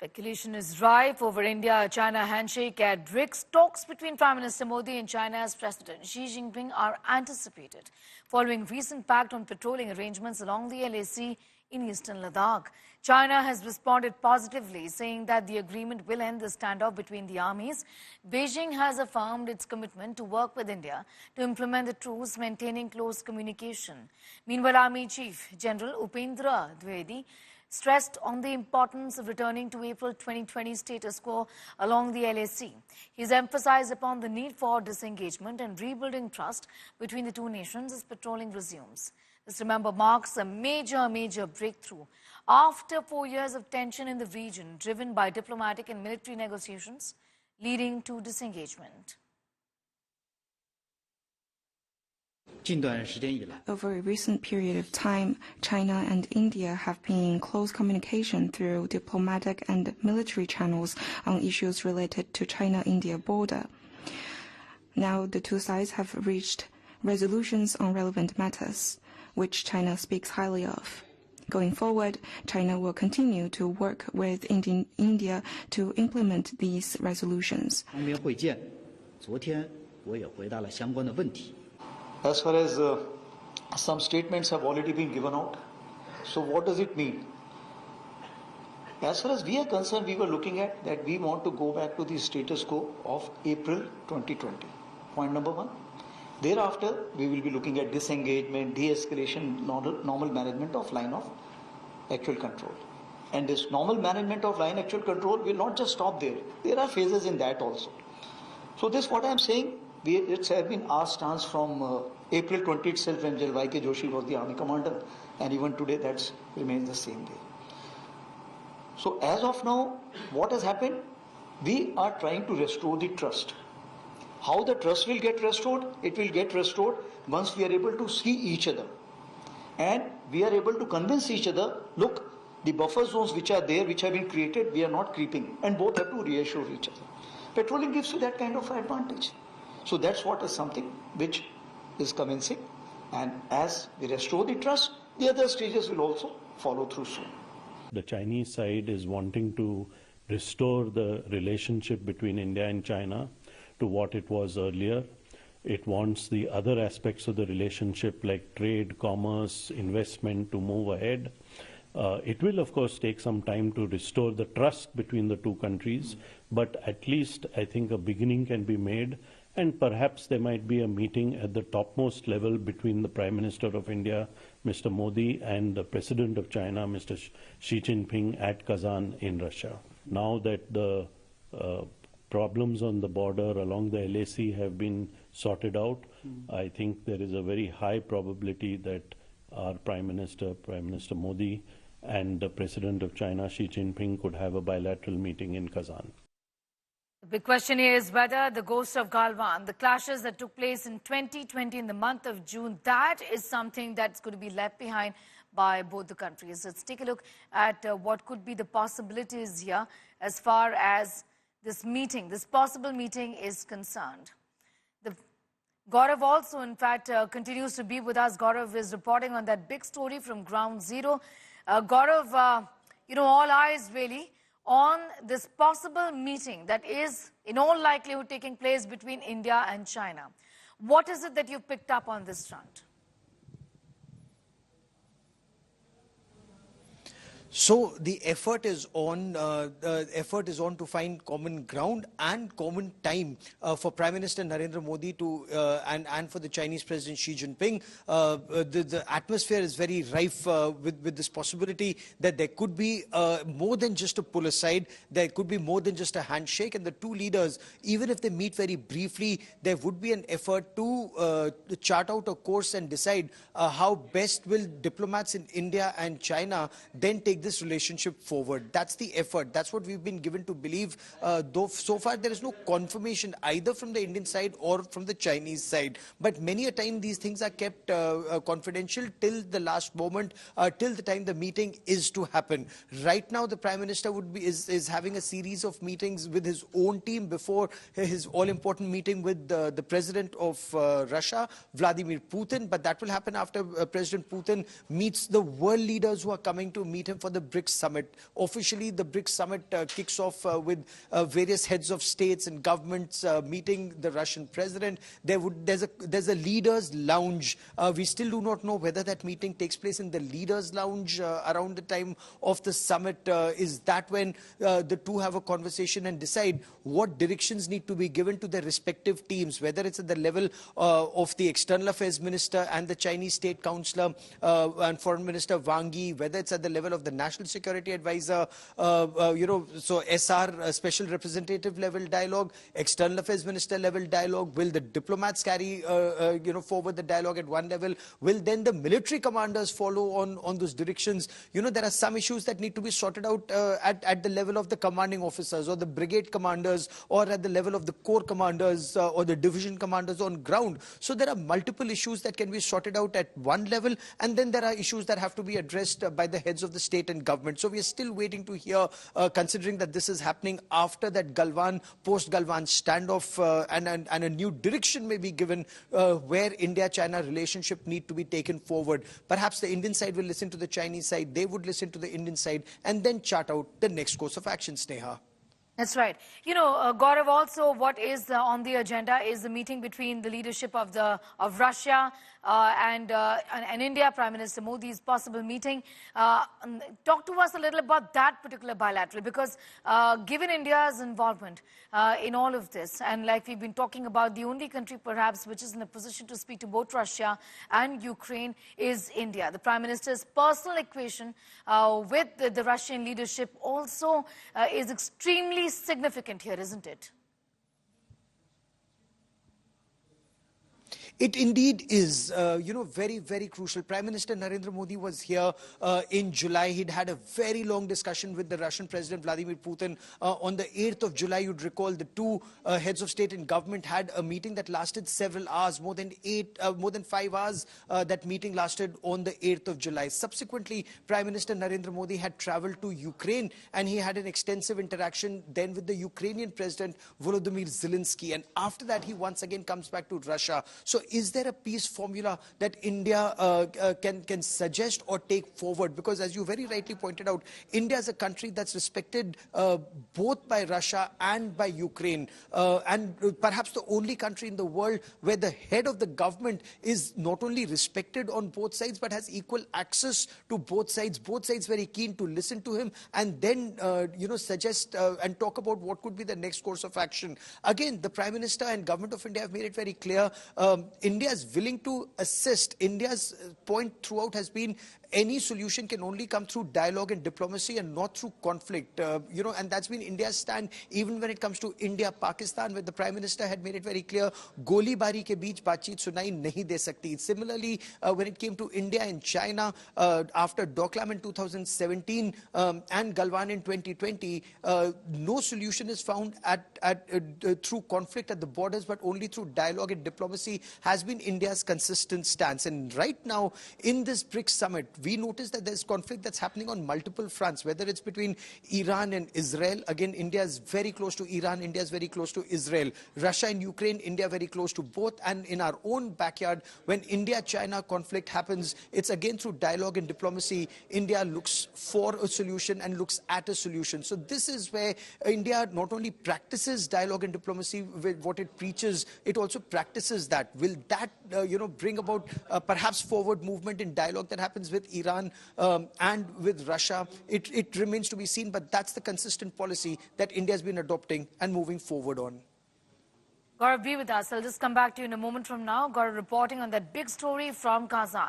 Speculation is rife over India-China handshake at BRICS. Talks between Prime Minister Modi and China's President Xi Jinping are anticipated following recent pact on patrolling arrangements along the LAC in eastern Ladakh. China has responded positively, saying that the agreement will end the standoff between the armies. Beijing has affirmed its commitment to work with India to implement the truce, maintaining close communication. Meanwhile, Army Chief General Upendra Dwivedi stressed on the importance of returning to April 2020 status quo along the LAC. He's emphasized upon the need for disengagement and rebuilding trust between the two nations as patrolling resumes. This, remember, marks a major breakthrough after 4 years of tension in the region, driven by diplomatic and military negotiations, leading to disengagement. Over a recent period of time, China and India have been in close communication through diplomatic and military channels on issues related to China-India border. Now, the two sides have reached resolutions on relevant matters, which China speaks highly of. Going forward, China will continue to work with India to implement these resolutions. As far as some statements have already been given out, so what does it mean? As far as we are concerned, we were looking at that we want to go back to the status quo of April 2020. Point number one. Thereafter, we will be looking at disengagement, de-escalation, normal management of line of actual control. And this normal management of line actual control will not just stop there. There are phases in that also. So this what I am saying. It has been our stance from April 20 itself, when General Y.K. Joshi was the army commander, and even today that remains the same way. So as of now, what has happened? We are trying to restore the trust. How the trust will get restored? It will get restored once we are able to see each other. And we are able to convince each other, look, the buffer zones which are there, which have been created, we are not creeping. And both have to reassure each other. Patrolling gives you that kind of advantage. So that's what is something which is commencing, and as we restore the trust, the other stages will also follow through soon. The Chinese side is wanting to restore the relationship between India and China to what it was earlier. It wants the other aspects of the relationship like trade, commerce, investment to move ahead. It will, of course, take some time to restore the trust between the two countries, but at least I think a beginning can be made. And perhaps there might be a meeting at the topmost level between the Prime Minister of India, Mr. Modi, and the President of China, Mr. Xi Jinping, at Kazan in Russia. Now that the problems on the border along the LAC have been sorted out, I think there is a very high probability that our Prime Minister Modi, and the President of China, Xi Jinping, could have a bilateral meeting in Kazan. The big question here is whether the ghost of Galwan, the clashes that took place in 2020 in the month of June, that is something that's going to be left behind by both the countries. Let's take a look at what could be the possibilities here as far as this meeting, this possible meeting is concerned. Gaurav also, in fact, continues to be with us. Gaurav is reporting on that big story from Ground Zero. Gaurav, all eyes really on this possible meeting that is in all likelihood taking place between India and China. What is it that you've picked up on this front? So the effort is on. To find common ground and common time for Prime Minister Narendra Modi to and for the Chinese President Xi Jinping. The atmosphere is very rife with this possibility that there could be more than just a pull aside. There could be more than just a handshake, and the two leaders, even if they meet very briefly, there would be an effort to chart out a course and decide how best will diplomats in India and China then take this relationship forward. That's the effort. That's what we've been given to believe, though so far there is no confirmation either from the Indian side or from the Chinese side. But many a time these things are kept confidential till the last moment, till the time the meeting is to happen. Right now the Prime Minister is having a series of meetings with his own team before his all-important meeting with the President of Russia, Vladimir Putin. But that will happen after President Putin meets the world leaders who are coming to meet him for for the BRICS summit. Officially, the BRICS summit kicks off with various heads of states and governments meeting the Russian president. There's a leaders' lounge. We still do not know whether that meeting takes place in the leaders' lounge around the time of the summit. Is that when the two have a conversation and decide what directions need to be given to their respective teams, whether it's at the level of the External Affairs Minister and the Chinese State Councillor and Foreign Minister Wang Yi, whether it's at the level of the National Security Advisor, so SR, Special Representative level dialogue, External Affairs Minister level dialogue. Will the diplomats carry forward the dialogue at one level? Will then the military commanders follow on those directions? There are some issues that need to be sorted out at the level of the commanding officers or the brigade commanders, or at the level of the corps commanders or the division commanders on ground. So there are multiple issues that can be sorted out at one level, and then there are issues that have to be addressed by the heads of the state and government. So we are still waiting to hear, considering that this is happening after that post-Galwan standoff, and a new direction may be given where India-China relationship need to be taken forward. Perhaps the Indian side will listen to the Chinese side, they would listen to the Indian side, and then chart out the next course of action, Sneha. That's right. Gaurav, also what is on the agenda is the meeting between the leadership of Russia and India, Prime Minister Modi's possible meeting. Talk to us a little about that particular bilateral, because given India's involvement in all of this, and like we've been talking about, the only country perhaps which is in a position to speak to both Russia and Ukraine is India. The Prime Minister's personal equation with the Russian leadership also is extremely significant here, isn't it? It indeed is, very, very crucial. Prime Minister Narendra Modi was here in July. He'd had a very long discussion with the Russian President Vladimir Putin. On the 8th of July, you'd recall the two heads of state and government had a meeting that lasted several hours, more than 5 hours. That meeting lasted on the 8th of July. Subsequently, Prime Minister Narendra Modi had traveled to Ukraine, and he had an extensive interaction then with the Ukrainian President Volodymyr Zelensky. And after that, he once again comes back to Russia. So is there a peace formula that India can suggest or take forward? Because as you very rightly pointed out, India is a country that's respected both by Russia and by Ukraine, and perhaps the only country in the world where the head of the government is not only respected on both sides but has equal access to both sides very keen to listen to him and then suggest and talk about what could be the next course of action. Again, the Prime Minister and Government of India have made it very clear India is willing to assist. India's point throughout has been any solution can only come through dialogue and diplomacy and not through conflict. And that's been India's stand even when it comes to India-Pakistan, where the Prime Minister had made it very clear, goli bari ke beech baatcheet sunai nahi de sakti. Similarly, when it came to India and China, after Doklam in 2017 and Galwan in 2020, no solution is found through conflict at the borders, but only through dialogue and diplomacy has been India's consistent stance. And right now, in this BRICS summit, we notice that there's conflict that's happening on multiple fronts, whether it's between Iran and Israel. Again, India is very close to Iran, India is very close to Israel. Russia and Ukraine, India very close to both. And in our own backyard, when India-China conflict happens, it's again through dialogue and diplomacy. India looks for a solution and looks at a solution. So this is where India not only practices dialogue and diplomacy with what it preaches, it also practices that. Will that, bring about perhaps forward movement in dialogue that happens with Iran and with Russia? It remains to be seen, but that's the consistent policy that India has been adopting and moving forward on. Gaurav, be with us. I'll just come back to you in a moment from now. Gaurav reporting on that big story from Kazan.